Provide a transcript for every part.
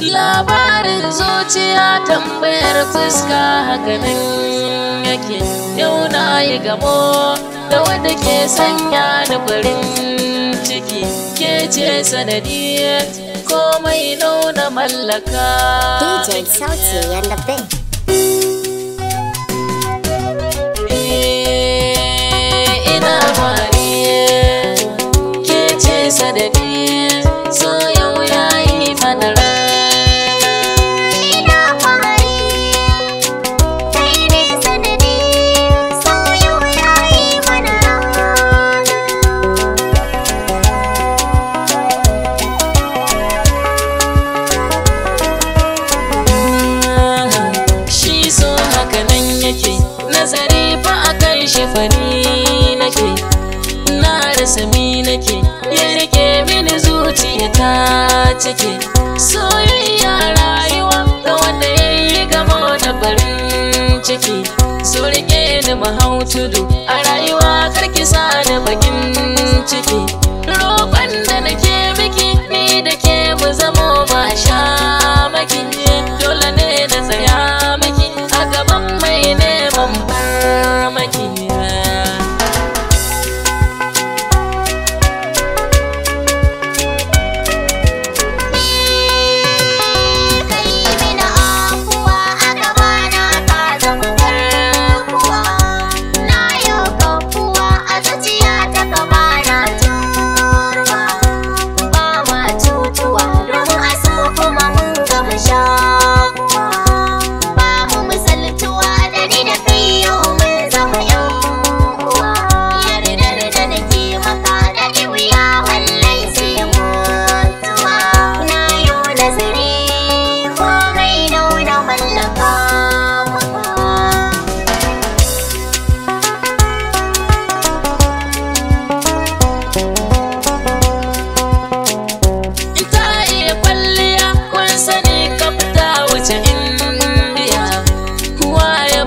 Labarin zuciya tambayar fuska hakanan yake. Yau na yi gamo da wanda ke sanya da farin ciki. Ke ce sanadi komai nuna mallaka. DJ Sauti and the Big. Ina fari ke ce sanadi so yau yayi mana rana. Nazari fa akan shi fani nake, na rasa mi nake, ya rike mini zuciya ta cike. Soyayya rayuwa ga wanda ya yi gamo da farin ciki. So rike ni mahau tudu a rayuwa karki sa da bakin ciki. Roƙon da nake miki ni da ke mu zamo ba sha maki. Dole ne na tsaya miki a gaban mai neman farmaki.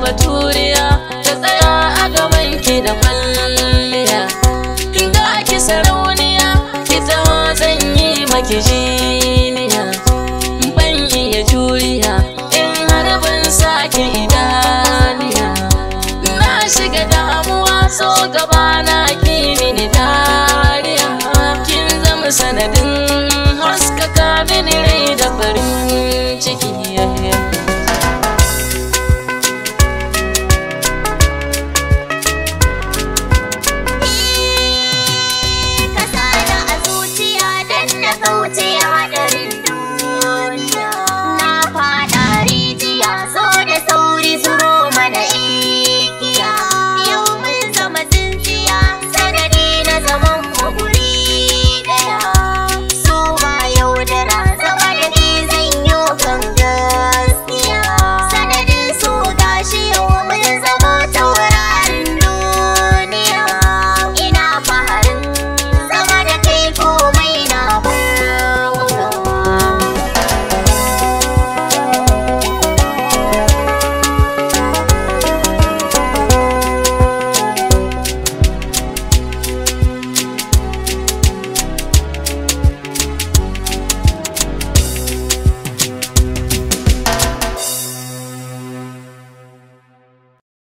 Baturiya ta tsaya a gaban ki da kwalliya. Inda ki sarauniya ki taho zan yi maki jiniya. Ban iya juriya in har ban sake idaniya. Na shiga damuwa so gaba na ki mini dariya. Kin zama sanadin